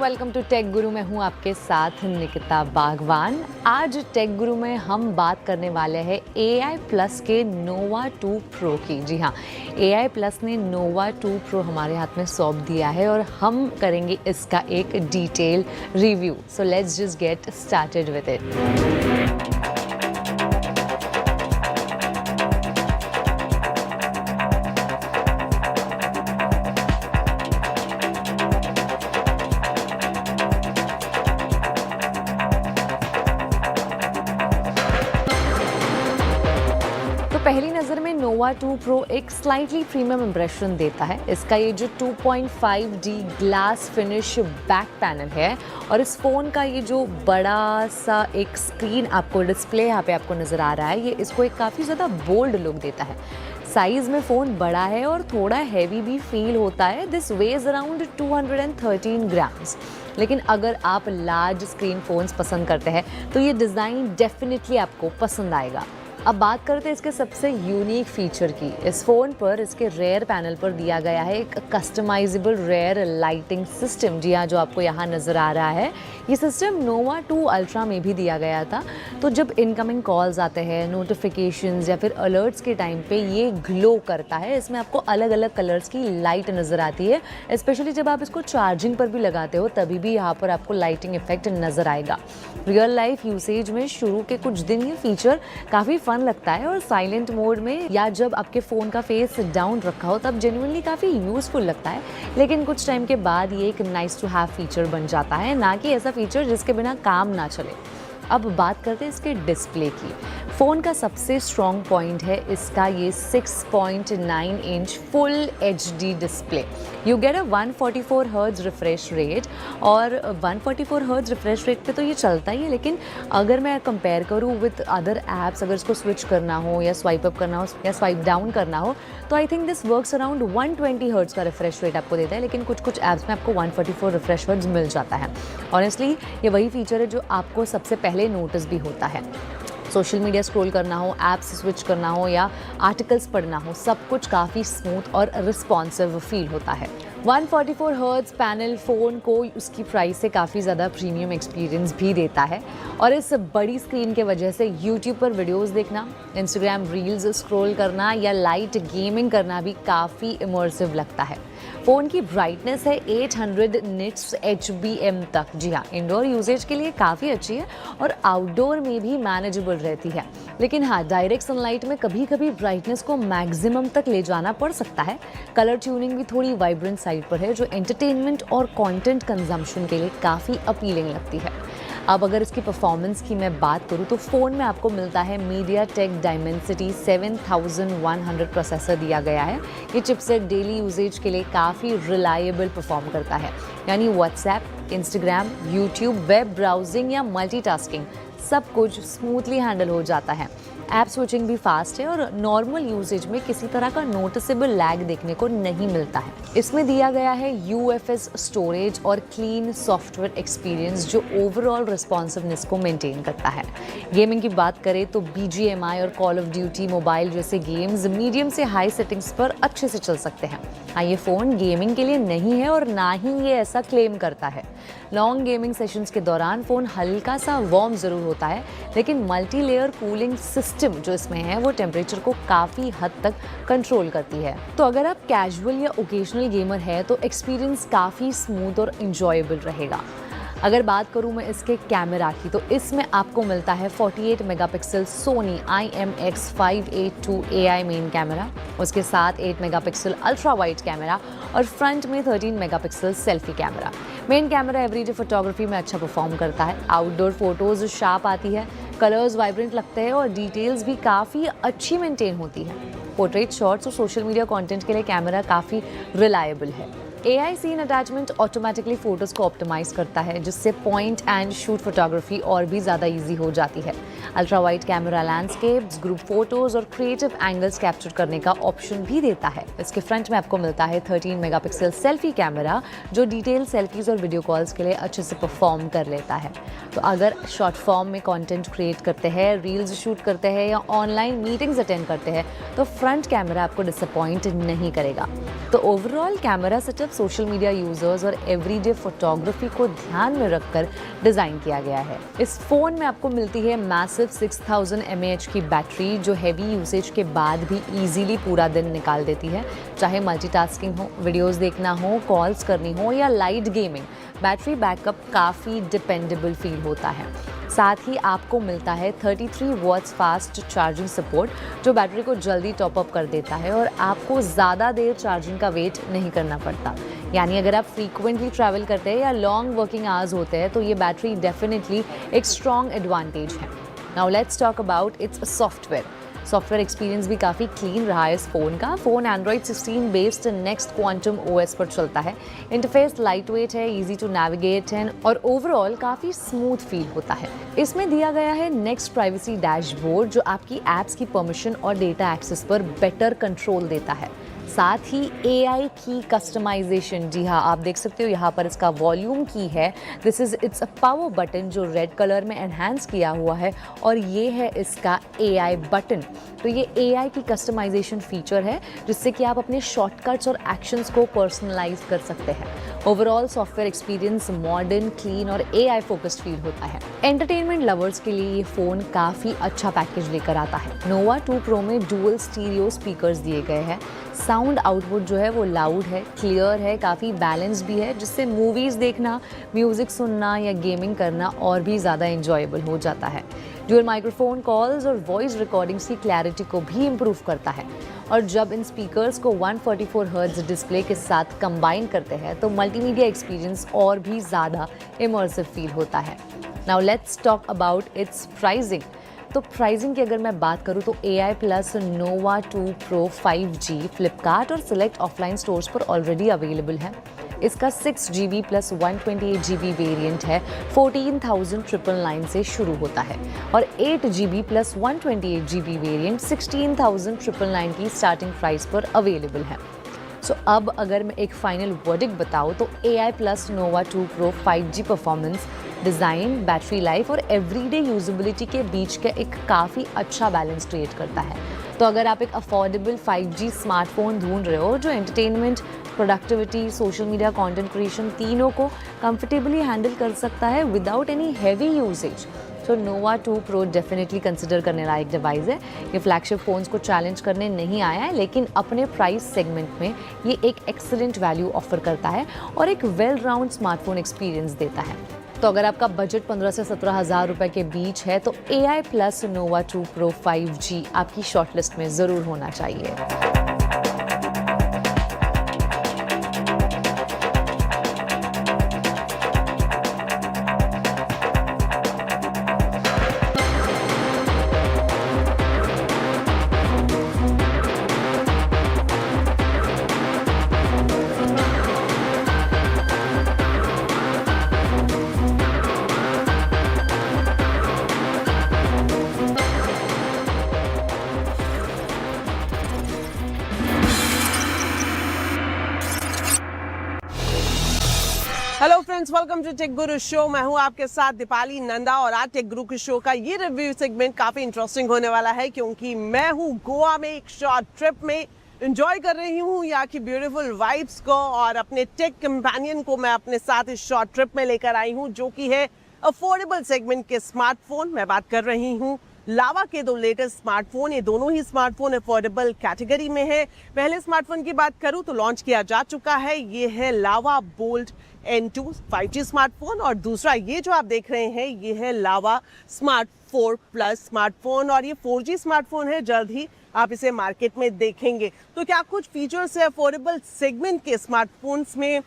Welcome to tech गुरु। मैं हूं आपके साथ निकिता बागवान। आज टेक गुरु में हम बात करने वाले हैं AI प्लस के नोवा 2 प्रो की। जी हाँ, AI प्लस ने नोवा 2 प्रो हमारे हाथ में सौंप दिया है और हम करेंगे इसका एक detail review. So let's just get started with it. पहली नज़र में नोवा 2 प्रो एक स्लाइटली प्रीमियम इंप्रेशन देता है। इसका ये जो 2.5D glass finish back panel है और इस फ़ोन का ये जो बड़ा सा एक स्क्रीन आपको डिस्प्ले यहाँ पे आपको नज़र आ रहा है, ये इसको एक काफ़ी ज़्यादा बोल्ड लुक देता है। साइज़ में फ़ोन बड़ा है और थोड़ा हैवी भी फील होता है। This weighs around 213 grams. लेकिन अगर आप लार्ज स्क्रीन फ़ोन्स पसंद करते हैं तो ये डिज़ाइन डेफिनेटली आपको पसंद आएगा। अब बात करते हैं इसके सबसे यूनिक फीचर की। इस फ़ोन पर इसके रेयर पैनल पर दिया गया है एक कस्टमाइजेबल रेयर लाइटिंग सिस्टम। जी हाँ, जो आपको यहाँ नज़र आ रहा है, ये सिस्टम नोवा 2 अल्ट्रा में भी दिया गया था। तो जब इनकमिंग कॉल्स आते हैं, नोटिफिकेशंस या फिर अलर्ट्स के टाइम पे ये ग्लो करता है। इसमें आपको अलग अलग कलर्स की लाइट नज़र आती है। स्पेशली जब आप इसको चार्जिंग पर भी लगाते हो तभी भी यहाँ पर आपको लाइटिंग इफेक्ट नज़र आएगा। रियल लाइफ यूसेज में शुरू के कुछ दिन ये फीचर काफ़ी फन लगता है और साइलेंट मोड में या जब आपके फ़ोन का फेस डाउन रखा हो तब जेन्युइनली काफ़ी यूज़फुल लगता है। लेकिन कुछ टाइम के बाद ये एक नाइस टू हैव फीचर बन जाता है, ना कि ऐसा फीचर जिसके बिना काम ना चले। अब बात करते हैं इसके डिस्प्ले की। फ़ोन का सबसे स्ट्रॉन्ग पॉइंट है इसका ये 6.9 inch full HD display. You get a 144 hertz refresh rate और 144 हर्ट्ज रिफ्रेश रेट पे तो ये चलता ही है। लेकिन अगर मैं कंपेयर करूँ विद अदर ऐप्स, अगर इसको स्विच करना हो या स्वाइप अप करना हो या स्वाइप डाउन करना हो, तो I think this works around 120 hertz का रिफ्रेश रेट आपको देता है। लेकिन कुछ ऐप्स में आपको 144 रिफ्रेश हर्ट्ज मिल जाता है। ऑनेस्टली ये वही फीचर है जो आपको सबसे पहले नोटिस भी होता है। सोशल मीडिया स्क्रॉल करना हो, ऐप्स स्विच करना हो या आर्टिकल्स पढ़ना हो, सब कुछ काफ़ी स्मूथ और रिस्पॉन्सिव फील होता है। 144 हर्ट्ज पैनल फ़ोन को उसकी प्राइस से काफ़ी ज़्यादा प्रीमियम एक्सपीरियंस भी देता है और इस बड़ी स्क्रीन के वजह से यूट्यूब पर वीडियोस देखना, इंस्टाग्राम रील्स स्क्रॉल करना या लाइट गेमिंग करना भी काफ़ी इमर्सिव लगता है। फ़ोन की ब्राइटनेस है 800 निट्स HBM तक। जी हाँ, इंडोर यूजेज के लिए काफ़ी अच्छी है और आउटडोर में भी मैनेजेबल रहती है। लेकिन हाँ, डायरेक्ट सनलाइट में कभी कभी ब्राइटनेस को मैक्सिमम तक ले जाना पड़ सकता है। कलर ट्यूनिंग भी थोड़ी वाइब्रेंट साइड पर है, जो एंटरटेनमेंट और कंटेंट कंजम्पशन के लिए काफ़ी अपीलिंग लगती है। अब अगर इसकी परफॉर्मेंस की मैं बात करूँ तो फ़ोन में आपको मिलता है MediaTek Dimensity 7100 प्रोसेसर दिया गया है। ये चिपसेट डेली यूजेज के लिए काफ़ी रिलायबल परफॉर्म करता है, यानी WhatsApp, Instagram, YouTube, web browsing या मल्टीटास्किंग सब कुछ स्मूथली हैंडल हो जाता है। ऐप स्विचिंग भी फास्ट है और नॉर्मल यूजेज में किसी तरह का नोटिसेबल लैग देखने को नहीं मिलता है। इसमें दिया गया है UFS स्टोरेज और क्लीन सॉफ्टवेयर एक्सपीरियंस जो ओवरऑल रिस्पॉन्सिवनेस को मेंटेन करता है। गेमिंग की बात करें तो BGMI और कॉल ऑफ ड्यूटी मोबाइल जैसे गेम्स मीडियम से हाई सेटिंग्स पर अच्छे से चल सकते हैं। हाँ, ये फ़ोन गेमिंग के लिए नहीं है और ना ही ये ऐसा क्लेम करता है। लॉन्ग गेमिंग सेशंस के दौरान फ़ोन हल्का सा वार्म ज़रूर होता है, लेकिन मल्टी लेयर कूलिंग सिस्टम जो इसमें है वो टेम्परेचर को काफ़ी हद तक कंट्रोल करती है। तो अगर आप कैजुअल या ओकेजनल गेमर है तो एक्सपीरियंस काफ़ी स्मूथ और इंजॉयबल रहेगा। अगर बात करूं मैं इसके कैमरा की तो इसमें आपको मिलता है 48 megapixel Soni IMX582 AI main camera, उसके साथ 8 मेगापिक्सल अल्ट्रा वाइड कैमरा और फ्रंट में 13 megapixel selfie camera. Main camera everyday photography में अच्छा परफॉर्म करता है। आउटडोर फोटोज शार्प आती है, कलर्स वाइब्रेंट लगते हैं और डिटेल्स भी काफ़ी अच्छी मेंटेन होती है। पोर्ट्रेट शॉट्स और सोशल मीडिया कंटेंट के लिए कैमरा काफ़ी रिलायबल है। AI scene attachment automatically photos को ऑप्टिमाइज करता है, जिससे पॉइंट एंड शूट फोटोग्राफी और भी ज़्यादा इजी हो जाती है। Ultra wide camera landscapes, group photos और क्रिएटिव एंगल्स कैप्चर करने का ऑप्शन भी देता है। इसके फ्रंट में आपको मिलता है 13 मेगापिक्सल सेल्फी कैमरा जो डिटेल सेल्फीज़ और वीडियो कॉल्स के लिए अच्छे से परफॉर्म कर लेता है। तो अगर शॉर्ट फॉर्म में कंटेंट क्रिएट करते हैं, रील्स शूट करते हैं या ऑनलाइन मीटिंग्स अटेंड करते हैं तो फ्रंट कैमरा आपको डिसअपॉइंट नहीं करेगा। तो ओवरऑल कैमरा सेटअप मतलब सोशल मीडिया यूजर्स और एवरीडे फोटोग्राफी को ध्यान में रखकर डिजाइन किया गया है। इस फोन में आपको मिलती है मैसिव 6000 mAh की बैटरी, जो हैवी यूसेज के बाद भी इजीली पूरा दिन निकाल देती है। चाहे मल्टीटास्किंग हो, वीडियोस देखना हो, कॉल्स करनी हो या लाइट गेमिंग, बैटरी बैकअप काफ़ी डिपेंडेबल फील होता है। साथ ही आपको मिलता है 33 वॉट्स फास्ट चार्जिंग सपोर्ट, जो बैटरी को जल्दी टॉप अप कर देता है और आपको ज़्यादा देर चार्जिंग का वेट नहीं करना पड़ता। यानी अगर आप फ्रीक्वेंटली ट्रैवल करते हैं या लॉन्ग वर्किंग आवर्स होते हैं तो ये बैटरी डेफिनेटली एक स्ट्रॉन्ग एडवांटेज है। Now let's talk about it's software experience भी काफ़ी क्लीन रहा है इस फ़ोन का। Phone Android 16 based next quantum OS पर चलता है। इंटरफेस लाइट वेट है, इजी टू नेविगेट है और ओवरऑल काफ़ी स्मूथ फील होता है। इसमें दिया गया है नेक्स्ट प्राइवेसी डैशबोर्ड, जो आपकी ऐप्स की परमिशन और डेटा एक्सेस पर बेटर कंट्रोल देता है। साथ ही AI की कस्टमाइजेशन, जी हाँ, आप देख सकते हो यहाँ पर इसका वॉल्यूम की है। This is it's a power button जो रेड कलर में एनहांस किया हुआ है और ये है इसका AI बटन। तो ये AI की कस्टमाइजेशन फीचर है जिससे कि आप अपने शॉर्टकट्स और एक्शंस को पर्सनलाइज कर सकते हैं। Overall software experience modern, clean और AI फोकस्ड फील होता है। एंटरटेनमेंट लवर्स के लिए ये फ़ोन काफ़ी अच्छा पैकेज लेकर आता है। Nova 2 Pro में डुअल स्टीरियो स्पीकर्स दिए गए हैं। साउंड आउटपुट जो है वो लाउड है, क्लियर है, काफ़ी बैलेंस्ड भी है, जिससे मूवीज़ देखना, म्यूज़िक सुनना या गेमिंग करना और भी ज़्यादा इंजॉयबल हो जाता है। डुअल माइक्रोफोन कॉल्स और वॉइस रिकॉर्डिंग्स की क्लैरिटी को भी इम्प्रूव करता है। और जब इन स्पीकर्स को 144 हर्ट्ज डिस्प्ले के साथ कंबाइन करते हैं तो मल्टीमीडिया एक्सपीरियंस और भी ज़्यादा इमर्सिव फील होता है। Now let's talk about it's pricing. तो प्राइसिंग की अगर मैं बात करूँ तो AI plus Nova 2 Pro 5G Flipkart और सिलेक्ट ऑफलाइन स्टोर्स पर ऑलरेडी अवेलेबल है। इसका 6GB प्लस 128GB वेरिएंट है, 14,999 से शुरू होता है और 8GB प्लस 128GB वेरिएंट 16,999 की स्टार्टिंग प्राइस पर अवेलेबल है। सो अब अगर मैं एक फाइनल वर्डिक्ट बताऊँ तो AI plus Nova 2 Pro 5G performance, design, battery life और एवरीडे यूजेबिलिटी के बीच का एक काफ़ी अच्छा बैलेंस क्रिएट करता है। तो अगर आप एक अफोर्डेबल 5G स्मार्टफोन ढूंढ रहे हो जो entertainment, productivity, social media content creation तीनों को कंफर्टेबली हैंडल कर सकता है विदाउट एनी हैवी यूसेज, तो Nova 2 Pro डेफिनेटली कंसिडर करने लायक डिवाइस है। ये फ्लैगशिप फ़ोन्स को चैलेंज करने नहीं आया है, लेकिन अपने प्राइस सेगमेंट में ये एक एक्सीलेंट वैल्यू ऑफर करता है और एक वेल राउंड स्मार्टफोन एक्सपीरियंस देता है। तो अगर आपका बजट 15 से 17 हज़ार रुपये के बीच है तो AI plus Nova 2 Pro 5G आपकी शॉर्टलिस्ट में ज़रूर होना चाहिए। Hello friends, welcome to tech guru show. मैं हूं आपके साथ दीपाली नंदा और आज टेक गुरु के शो का ये रिव्यू सेगमेंट काफी इंटरेस्टिंग होने वाला है क्योंकि मैं हूं गोवा में एक शॉर्ट ट्रिप में एंजॉय कर रही हूं यहाँ की ब्यूटीफुल वाइब्स को और अपने टेक कंपेनियन को मैं अपने साथ इस शॉर्ट ट्रिप में लेकर आई हूं जो कि है अफोर्डेबल सेगमेंट के स्मार्टफोन। मैं बात कर रही हूँ लावा के दो लेटेस्ट स्मार्टफोन। ये दोनों ही स्मार्टफोन अफोर्डेबल कैटेगरी में है। पहले स्मार्टफोन की बात करूं तो लॉन्च किया जा चुका है, ये है लावा बोल्ट N2 5G स्मार्टफोन और दूसरा ये जो आप देख रहे हैं ये है लावा स्मार्ट 4 प्लस स्मार्टफोन और ये 4G स्मार्टफोन है। जल्द ही आप इसे मार्केट में देखेंगे। तो क्या कुछ फीचर्स है अफोर्डेबल सेगमेंट के स्मार्टफोन्स में,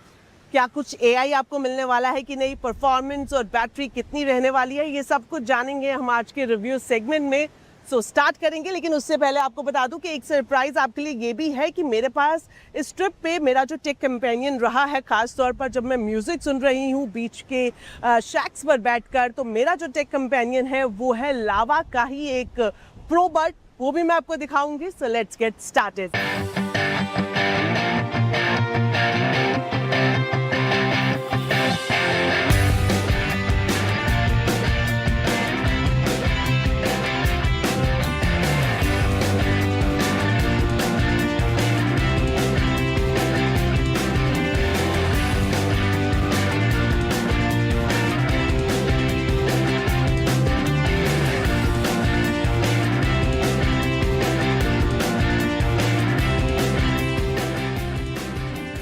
क्या कुछ AI आपको मिलने वाला है कि नहीं, परफॉर्मेंस और बैटरी कितनी रहने वाली है, ये सब कुछ जानेंगे हम आज के रिव्यू सेगमेंट में। सो स्टार्ट करेंगे, लेकिन उससे पहले आपको बता दूं कि एक सरप्राइज आपके लिए ये भी है कि मेरे पास इस ट्रिप पे मेरा जो टेक कंपेनियन रहा है, खास तौर पर जब मैं म्यूजिक सुन रही हूँ बीच के शैक्स पर बैठकर, तो मेरा जो टेक कंपेनियन है वो है लावा का ही एक प्रोबड, वो भी मैं आपको दिखाऊंगी। So let's get started.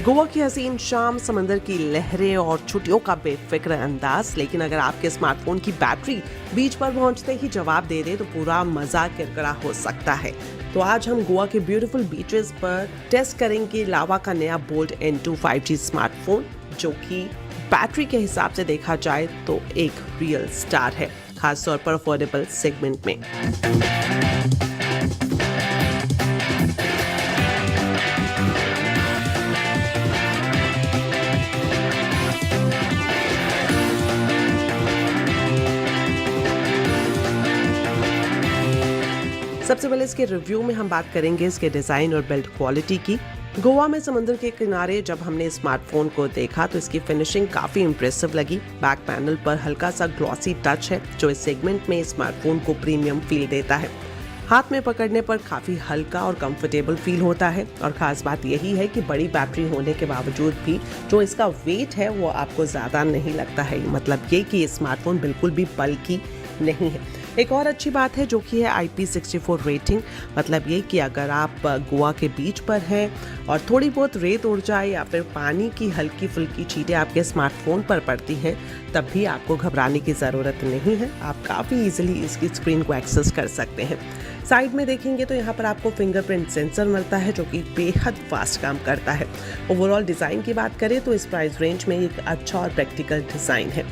Goa की हसीन शाम, समंदर की लहरें और छुट्टियों का बेफिक्र अंदाज। लेकिन अगर आपके स्मार्टफोन की बैटरी बीच पर पहुंचते ही जवाब दे दे तो पूरा मजा किरकिरा हो सकता है। तो आज हम गोवा के ब्यूटीफुल बीचेस पर टेस्ट करेंगे लावा का नया बोल्ट N2 5G स्मार्टफोन, जो कि बैटरी के हिसाब से देखा जाए तो एक रियल स्टार है, खासतौर पर अफोर्डेबल सेगमेंट में। सबसे पहले इसके रिव्यू में हम बात करेंगे इसके डिज़ाइन और बिल्ड क्वालिटी की। गोवा में समुद्र के किनारे जब हमने स्मार्टफोन को देखा तो इसकी फिनिशिंग काफ़ी इंप्रेसिव लगी। बैक पैनल पर हल्का सा ग्लॉसी टच है जो इस सेगमेंट में स्मार्टफोन को प्रीमियम फील देता है। हाथ में पकड़ने पर काफ़ी हल्का और कंफर्टेबल फील होता है और ख़ास बात यही है कि बड़ी बैटरी होने के बावजूद भी जो इसका वेट है वो आपको ज़्यादा नहीं लगता है। मतलब ये कि ये स्मार्टफोन बिल्कुल भी बल्कि नहीं है। एक और अच्छी बात है जो कि है IP64 रेटिंग। मतलब ये कि अगर आप गोवा के बीच पर हैं और थोड़ी बहुत रेत उड़ जाए या फिर पानी की हल्की फुल्की छींटें आपके स्मार्टफोन पर पड़ती हैं, तब भी आपको घबराने की ज़रूरत नहीं है। आप काफ़ी इजीली इसकी स्क्रीन को एक्सेस कर सकते हैं। साइड में देखेंगे तो यहाँ पर आपको फिंगरप्रिंट सेंसर मिलता है जो कि बेहद फास्ट काम करता है। ओवरऑल डिज़ाइन की बात करें तो इस प्राइस रेंज में एक अच्छा और प्रैक्टिकल डिज़ाइन है।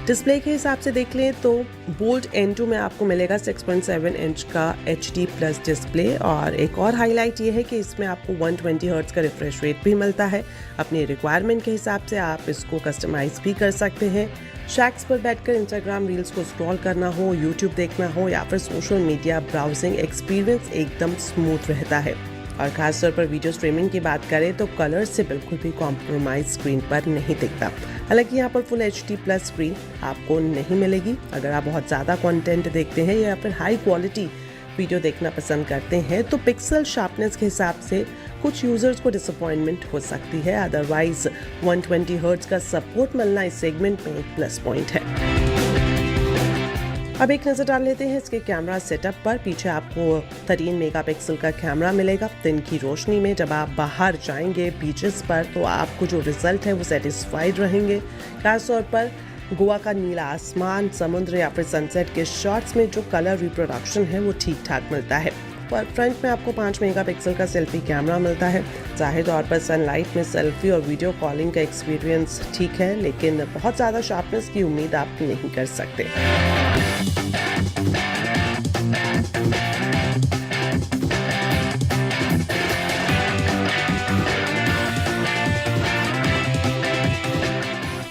डिस्प्ले के हिसाब से देख लें तो बोल्ट N2 में आपको मिलेगा 6.7 इंच का HD प्लस डिस्प्ले, और एक और हाईलाइट ये है कि इसमें आपको 120 हर्ट्ज का रिफ्रेश रेट भी मिलता है। अपनी रिक्वायरमेंट के हिसाब से आप इसको कस्टमाइज भी कर सकते हैं। शैक्स पर बैठकर इंस्टाग्राम रील्स को स्क्रॉल करना हो, यूट्यूब देखना हो या फिर सोशल मीडिया ब्राउजिंग एक्सपीरियंस एकदम स्मूथ रहता है। और खासतौर पर वीडियो स्ट्रीमिंग की बात करें तो कलर से बिल्कुल भी कॉम्प्रोमाइज स्क्रीन पर नहीं दिखता। हालांकि यहाँ पर फुल HD प्लस स्क्रीन आपको नहीं मिलेगी। अगर आप बहुत ज़्यादा कंटेंट देखते हैं या फिर हाई क्वालिटी वीडियो देखना पसंद करते हैं तो पिक्सल शार्पनेस के हिसाब से कुछ यूजर्स को डिसअपॉइंटमेंट हो सकती है। अदरवाइज 120 हर्ट्ज का सपोर्ट मिलना इस सेगमेंट में एक प्लस पॉइंट है। अब एक नज़र डाल लेते हैं इसके कैमरा सेटअप पर। पीछे आपको 13 मेगापिक्सल का कैमरा मिलेगा। दिन की रोशनी में जब आप बाहर जाएंगे बीचेस पर तो आपको जो रिजल्ट है वो सेटिस्फाइड रहेंगे। खासतौर पर गोवा का नीला आसमान, समुद्र या फिर सनसेट के शॉट्स में जो कलर रिप्रोडक्शन है वो ठीक ठाक मिलता है। पर फ्रंट में आपको 5 मेगापिक्सल का सेल्फी कैमरा मिलता है। जाहिर तौर पर सनलाइट में सेल्फी और वीडियो कॉलिंग का एक्सपीरियंस ठीक है, लेकिन बहुत ज़्यादा शार्पनेस की उम्मीद आप नहीं कर सकते।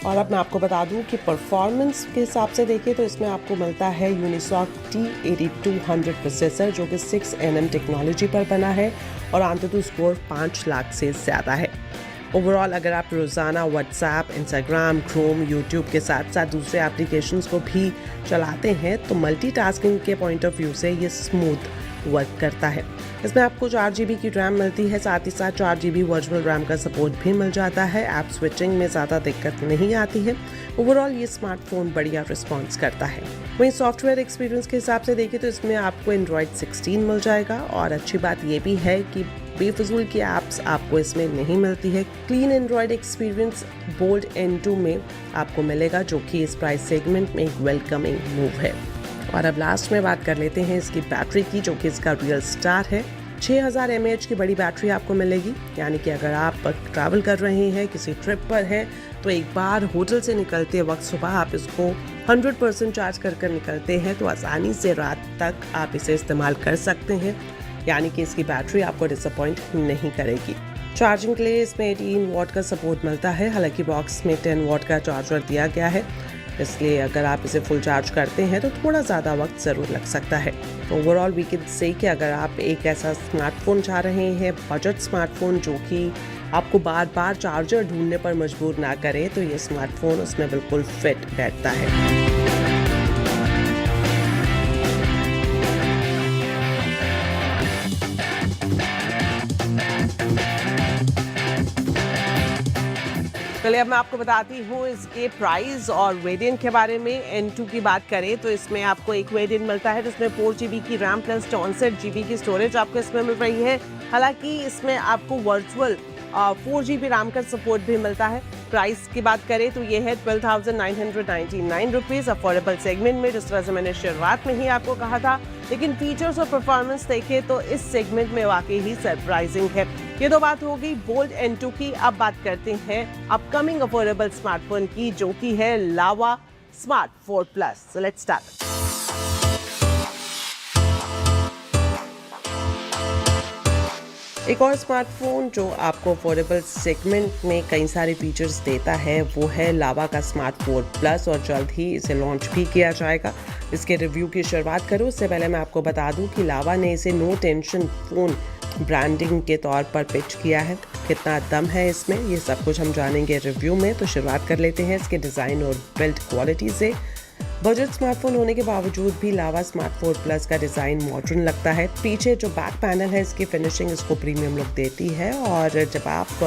और अब मैं आपको बता दूं कि परफॉर्मेंस के हिसाब से देखिए तो इसमें आपको मिलता है यूनिसॉक T8200 प्रोसेसर जो कि 6nm टेक्नोलॉजी पर बना है और AnTuTu स्कोर 5 लाख से ज़्यादा है। ओवरऑल अगर आप रोज़ाना व्हाट्सएप, इंस्टाग्राम, क्रोम, यूट्यूब के साथ साथ दूसरे एप्लीकेशंस को भी चलाते हैं तो मल्टीटास्किंग के पॉइंट ऑफ व्यू से ये स्मूथ वर्क करता है। इसमें आपको 4 GB की रैम मिलती है, साथ ही साथ 4 GB वर्चुअल रैम का सपोर्ट भी मिल जाता है। ऐप स्विचिंग में ज़्यादा दिक्कत नहीं आती है। ओवरऑल ये स्मार्टफोन बढ़िया रिस्पॉन्स करता है। वहीं सॉफ्टवेयर एक्सपीरियंस के हिसाब से देखिए तो इसमें आपको Android 16 मिल जाएगा, और अच्छी बात ये भी है कि बेफजूल की ऐप्स आपको इसमें नहीं मिलती है। Clean Android experience bolt N2 में आपको मिलेगा, जो कि इस प्राइस सेगमेंट में एक वेलकमिंग मूव है। और अब लास्ट में बात कर लेते हैं इसकी बैटरी की, जो कि इसका रियल स्टार है। 6000 mAh की बड़ी बैटरी आपको मिलेगी, यानी कि अगर आप ट्रैवल कर रहे हैं, किसी ट्रिप पर हैं, तो एक बार होटल से निकलते वक्त सुबह आप इसको 100% चार्ज कर निकलते हैं तो आसानी से रात तक आप इसे इस्तेमाल कर सकते हैं। यानी कि इसकी बैटरी आपको डिसअपॉइंट नहीं करेगी। चार्जिंग के लिए इसमें 18 वॉट का सपोर्ट मिलता है। हालांकि बॉक्स में 10 वॉट का चार्जर दिया गया है, इसलिए अगर आप इसे फुल चार्ज करते हैं तो थोड़ा ज़्यादा वक्त ज़रूर लग सकता है। ओवरऑल वी कैन से कि अगर आप एक ऐसा स्मार्टफोन चाह रहे हैं, बजट स्मार्टफोन जो कि आपको बार बार चार्जर ढूंढने पर मजबूर ना करे, तो ये स्मार्टफोन उसमें बिल्कुल फिट बैठता है। चलिए अब मैं आपको बताती हूँ इसके प्राइस और वेरिएंट के बारे में। N2 की बात करें तो इसमें आपको एक वेरिएंट मिलता है जिसमें 4 GB की रैम प्लस 64 GB की स्टोरेज आपको इसमें मिल रही है। हालांकि इसमें आपको वर्चुअल 4GB रैम का सपोर्ट भी मिलता है। प्राइस की बात करें तो ये है 12,999 रुपीज़, अफोर्डेबल सेगमेंट में, जिस तरह से मैंने शुरुआत में ही आपको कहा था। लेकिन फीचर्स और परफॉर्मेंस देखें तो इस सेगमेंट में वाकई ही सरप्राइजिंग है। ये तो बात हो गई बोल्ट N2 की। अब बात करते हैं अपकमिंग अफोर्डेबल स्मार्टफोन की, जो कि है Lava smart 4 plus. So let's start. एक और स्मार्टफोन जो आपको अफोर्डेबल सेगमेंट में कई सारे फीचर्स देता है वो है लावा का स्मार्ट 4 प्लस, और जल्द ही इसे लॉन्च भी किया जाएगा। इसके रिव्यू की शुरुआत करूँ उससे पहले मैं आपको बता दूं कि लावा ने इसे नो टेंशन फ़ोन ब्रांडिंग के तौर पर पिच किया है। कितना दम है इसमें, ये सब कुछ हम जानेंगे रिव्यू में। तो शुरुआत कर लेते हैं इसके डिज़ाइन और बिल्ड क्वालिटी से। बजट स्मार्टफोन होने के बावजूद भी लावा स्मार्ट 4 प्लस का डिज़ाइन मॉडर्न लगता है। पीछे जो बैक पैनल है इसकी फिनिशिंग इसको प्रीमियम लुक देती है, और जब आप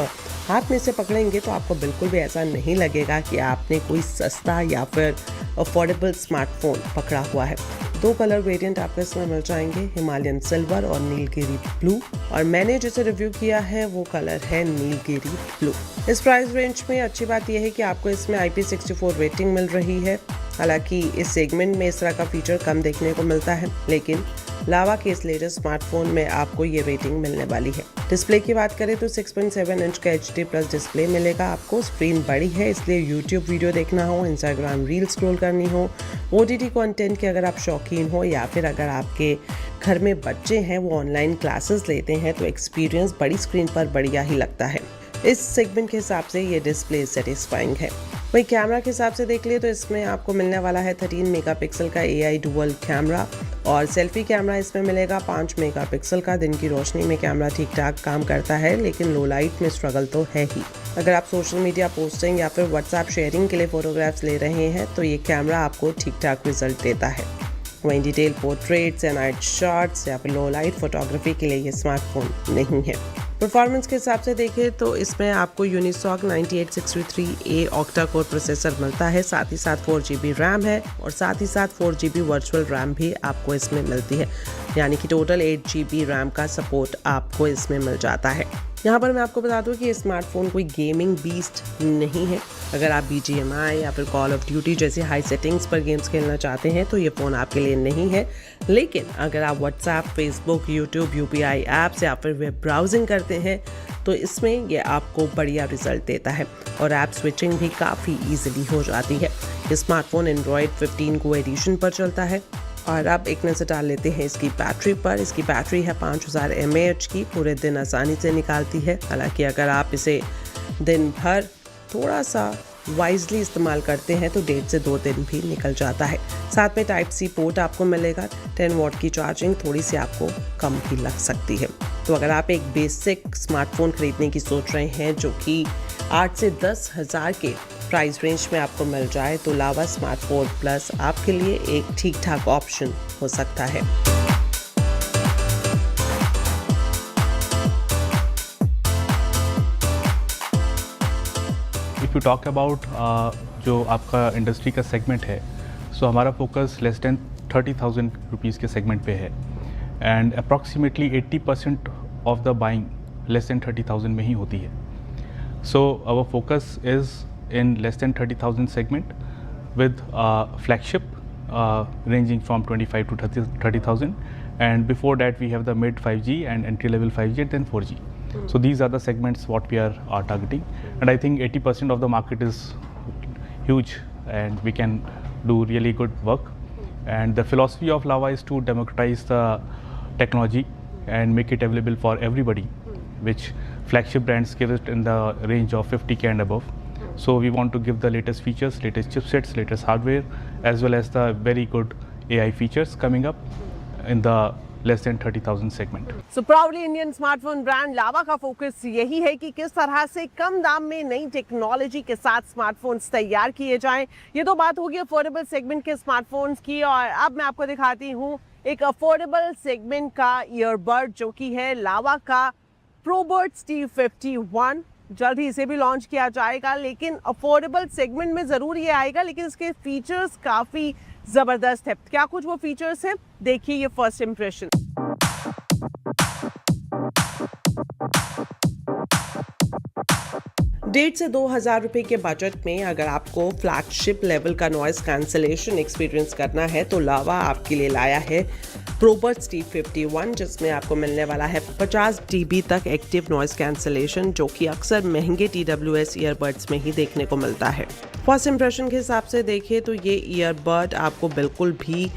हाथ में से पकड़ेंगे तो आपको बिल्कुल भी ऐसा नहीं लगेगा कि आपने कोई सस्ता या फिर अफोर्डेबल स्मार्टफोन पकड़ा हुआ है। 2 कलर वेरिएंट आपको इसमें मिल जाएंगे, हिमालयन सिल्वर और नीलगिरी ब्लू, और मैंने जिसे रिव्यू किया है वो कलर है नीलगिरी ब्लू। इस प्राइस रेंज में अच्छी बात यह है कि आपको इसमें IP64 रेटिंग मिल रही है। हालांकि इस सेगमेंट में इस तरह का फीचर कम देखने को मिलता है, लेकिन लावा के इस लेटेस्ट स्मार्टफोन में आपको ये रेटिंग मिलने वाली है। डिस्प्ले की बात करें तो 6.7 इंच का HD+ डिस्प्ले मिलेगा आपको। स्क्रीन बड़ी है, इसलिए YouTube वीडियो देखना हो, Instagram रील स्क्रॉल करनी हो, OTT कंटेंट के अगर आप शौकीन हो, या फिर अगर आपके घर में बच्चे हैं वो ऑनलाइन क्लासेस लेते हैं, तो एक्सपीरियंस बड़ी स्क्रीन पर बढ़िया ही लगता है। इस सेगमेंट के हिसाब से ये डिस्प्ले सेटिस्फाइंग है। वही कैमरा के हिसाब से देख लिए तो इसमें आपको मिलने वाला है 13 मेगापिक्सल का AI डुअल कैमरा, और सेल्फी कैमरा इसमें मिलेगा 5 मेगापिक्सल का। दिन की रोशनी में कैमरा ठीक ठाक काम करता है, लेकिन लो लाइट में स्ट्रगल तो है ही। अगर आप सोशल मीडिया पोस्टिंग या फिर व्हाट्सएप शेयरिंग के लिए फोटोग्राफ्स ले रहे हैं तो ये कैमरा आपको ठीक ठाक रिजल्ट देता है। वहीं डिटेल पोर्ट्रेट्स या नाइट शॉट्स या फिर लो लाइट फोटोग्राफी के लिए ये स्मार्टफोन नहीं है। परफॉर्मेंस के हिसाब से देखें तो इसमें आपको Unisoc 9863A octa core processor मिलता है, साथ ही साथ 4GB रैम है, और साथ ही साथ 4GB वर्चुअल रैम भी आपको इसमें मिलती है, यानी कि टोटल 8GB रैम का सपोर्ट आपको इसमें मिल जाता है। यहाँ पर मैं आपको बता दूँ कि ये स्मार्टफोन कोई गेमिंग बीस्ट नहीं है। अगर आप BGMI या फिर कॉल ऑफ ड्यूटी जैसी हाई सेटिंग्स पर गेम्स खेलना चाहते हैं तो ये फ़ोन आपके लिए नहीं है। लेकिन अगर आप WhatsApp, Facebook, YouTube, UPI apps या फिर वेब ब्राउजिंग करते हैं तो इसमें ये आपको बढ़िया रिजल्ट देता है, और ऐप स्विचिंग भी काफ़ी ईजिली हो जाती है। ये स्मार्टफोन एंड्रॉयड 15 को एडिशन पर चलता है। और अब एक नज़र डाल लेते हैं इसकी बैटरी पर। इसकी बैटरी है 5000 mAh की, पूरे दिन आसानी से निकालती है। हालांकि अगर आप इसे दिन भर थोड़ा सा वाइजली इस्तेमाल करते हैं तो 1.5 से 2 दिन भी निकल जाता है। साथ में Type-C पोर्ट आपको मिलेगा। 10 वॉट की चार्जिंग थोड़ी सी आपको कम भी लग सकती है। तो अगर आप एक बेसिक स्मार्टफोन खरीदने की सोच रहे हैं जो कि 8 से 10 हज़ार के प्राइस रेंज में आपको मिल जाए, तो लावा स्मार्ट 4 प्लस आपके लिए एक ठीक ठाक ऑप्शन हो सकता है। इफ़ यू टॉक अबाउट जो आपका इंडस्ट्री का सेगमेंट है, सो हमारा फोकस लेस देन 30,000 रुपीज़ के सेगमेंट पे है, and approximately 80% of the buying less than 30,000 में ही होती है। So our focus is in less than 30,000 segment with flagship ranging from 25 to 30,000, and before that we have the mid 5G and entry level 5G and then 4G. So these are the segments what we are targeting, and I think 80% of the market is huge and we can do really good work. And the philosophy of Lawa is to democratize the technology and make it available for everybody, which flagship brands give it in the range of 50K and above. So we want to give the latest features, latest chipsets, latest hardware, as well as the very good AI features coming up in the less than 30,000 segment. So proudly Indian smartphone brand लावा का focus यही है कि किस तरह से कम दाम में नई टेक्नोलॉजी के साथ स्मार्टफोन्स तैयार किए जाएं। ये तो बात होगी अफोर्डेबल सेगमेंट के स्मार्टफोन्स की, और अब मैं आपको दिखाती हूँ एक अफोर्डेबल सेगमेंट का ईयरबड जो कि है लावा का ProBuds T51। जल्द ही इसे भी लॉन्च किया जाएगा, लेकिन अफोर्डेबल सेगमेंट में ज़रूर ये आएगा, लेकिन इसके फीचर्स काफ़ी ज़बरदस्त है। क्या कुछ वो फीचर्स हैं, देखिए ये फर्स्ट इम्प्रेशन। ₹1,500 के बजट में अगर आपको फ्लैगशिप लेवल का नॉइस कैंसलेशन एक्सपीरियंस करना है तो लावा आपके लिए लाया है प्रोबर्ट्स T51, जिसमें आपको मिलने वाला है 50 dB तक एक्टिव नॉइस कैंसलेशन, जो कि अक्सर महंगे TWS ईयरबड्स में ही देखने को मिलता है। फर्स्ट इंप्रेशन के हिसाब से देखें तो ये ईयरबड आपको बिल्कुल भी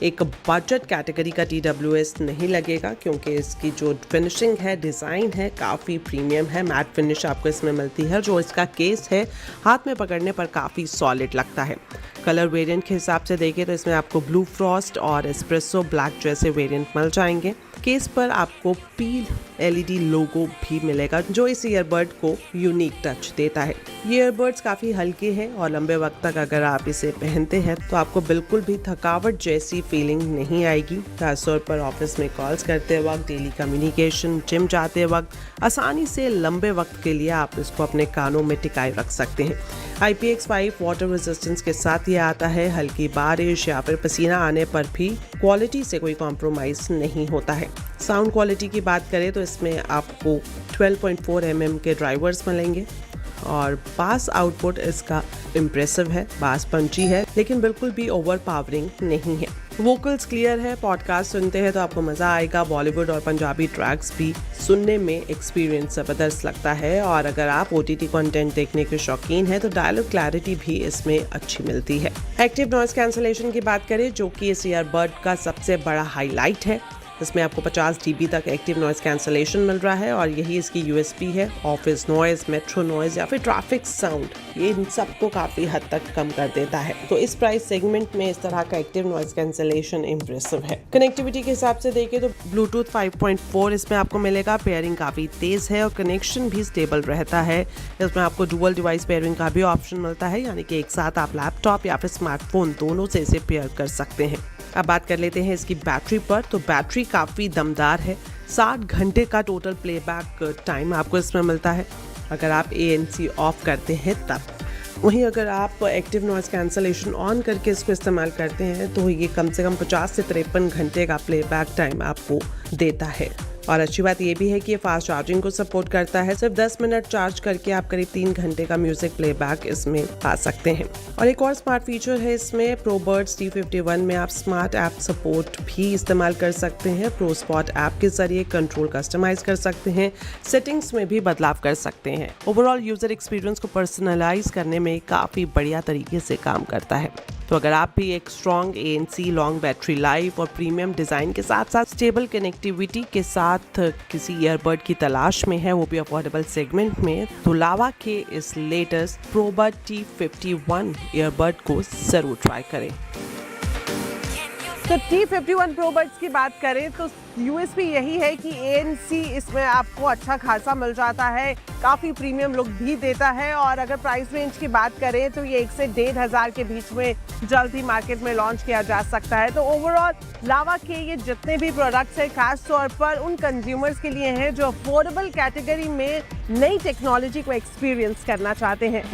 एक बजट कैटेगरी का TWS नहीं लगेगा, क्योंकि इसकी जो फिनिशिंग है, डिज़ाइन है, काफ़ी प्रीमियम है। मैट फिनिश आपको इसमें मिलती है। जो इसका केस है, हाथ में पकड़ने पर काफ़ी सॉलिड लगता है। कलर वेरिएंट के हिसाब से देखें तो इसमें आपको ब्लू फ्रॉस्ट और एस्प्रेसो ब्लैक जैसे वेरिएंट मिल जाएंगे। केस पर आपको पील LED लोगो भी मिलेगा, जो इस ईयरबड को यूनिक टच देता है। ये ईयरबड्स काफ़ी हल्के हैं और लंबे वक्त तक अगर आप इसे पहनते हैं तो आपको बिल्कुल भी थकावट जैसी फीलिंग नहीं आएगी। खासतौर पर ऑफिस में कॉल्स करते वक्त, डेली कम्युनिकेशन, जिम जाते वक्त आसानी से लंबे वक्त के लिए आप इसको अपने कानों में टिकाए रख सकते हैं। IPX5 वाटर रेजिस्टेंस के साथ ये आता है। हल्की बारिश या फिर पसीना आने पर भी क्वालिटी से कोई कॉम्प्रोमाइज़ नहीं होता है। साउंड क्वालिटी की बात करें तो इसमें आपको 12.4 mm के ड्राइवर्स मिलेंगे और बास आउटपुट इसका इम्प्रेसिव है, बास पंची है, लेकिन बिल्कुल भी ओवर पावरिंग नहीं है। वोकल्स क्लियर है। पॉडकास्ट सुनते हैं तो आपको मज़ा आएगा। बॉलीवुड और पंजाबी ट्रैक्स भी सुनने में एक्सपीरियंस ज़बरदस्त लगता है। और अगर आप OTT कंटेंट देखने के शौकीन हैं तो डायलॉग क्लैरिटी भी इसमें अच्छी मिलती है। एक्टिव नॉइस कैंसलेशन की बात करें, जो कि इस ईयरबड का सबसे बड़ा हाईलाइट है, इसमें आपको 50 dB तक एक्टिव नॉइस कैंसलेशन मिल रहा है और यही इसकी USP है। ऑफिस नॉइज, मेट्रो नॉइज या फिर ट्रैफिक साउंड, ये इन सबको काफ़ी हद तक कम कर देता है। तो इस प्राइस सेगमेंट में इस तरह का एक्टिव नॉइस कैंसलेशन इम्प्रेसिव है। कनेक्टिविटी के हिसाब से देखें तो ब्लूटूथ 5.4 इसमें आपको मिलेगा। पेयरिंग काफ़ी तेज़ है और कनेक्शन भी स्टेबल रहता है। इसमें आपको डुअल डिवाइस पेयरिंग का भी ऑप्शन मिलता है, यानी कि एक साथ आप लैपटॉप या फिर स्मार्टफोन दोनों से इसे पेयर कर सकते हैं। अब बात कर लेते हैं इसकी बैटरी पर। तो बैटरी काफ़ी दमदार है। 60 घंटे का टोटल प्लेबैक टाइम आपको इसमें मिलता है, अगर आप ANC ऑफ करते हैं तब। वहीं अगर आप एक्टिव नॉइस कैंसलेशन ऑन करके इसको इस्तेमाल करते हैं तो ये कम से कम 50 से 53 घंटे का प्लेबैक टाइम आपको देता है। और अच्छी बात ये भी है कि ये फास्ट चार्जिंग को सपोर्ट करता है। सिर्फ 10 मिनट चार्ज करके आप करीब 3 घंटे का म्यूजिक प्लेबैक इसमें पा सकते हैं। और एक और स्मार्ट फीचर है इसमें, प्रोबर्ट्स T51 में आप स्मार्ट ऐप सपोर्ट भी इस्तेमाल कर सकते हैं। प्रो स्पॉट ऐप के जरिए कंट्रोल कस्टमाइज कर सकते हैं, सेटिंग्स में भी बदलाव कर सकते हैं। ओवरऑल यूजर एक्सपीरियंस को पर्सनलाइज करने में काफ़ी बढ़िया तरीके से काम करता है। तो अगर आप भी एक strong ANC, long battery life और प्रीमियम डिज़ाइन के साथ साथ स्टेबल कनेक्टिविटी के साथ किसी ईयरबड की तलाश में है, वो भी अफोर्डेबल सेगमेंट में, तो लावा के इस लेटेस्ट प्रोबर्ड T51 ईयरबड को ज़रूर ट्राई करें। तो T51 प्रोबर्ड्स की बात करें तो USP यही है कि ANC इसमें आपको अच्छा खासा मिल जाता है, काफ़ी प्रीमियम लुक भी देता है। और अगर प्राइस रेंज की बात करें तो ये 1 से 1,500 के बीच में जल्द ही मार्केट में लॉन्च किया जा सकता है। तो ओवरऑल लावा के ये जितने भी प्रोडक्ट्स हैं, खास तौर पर उन कंज्यूमर्स के लिए हैं जो अफोर्डेबल कैटेगरी में नई टेक्नोलॉजी को एक्सपीरियंस करना चाहते हैं।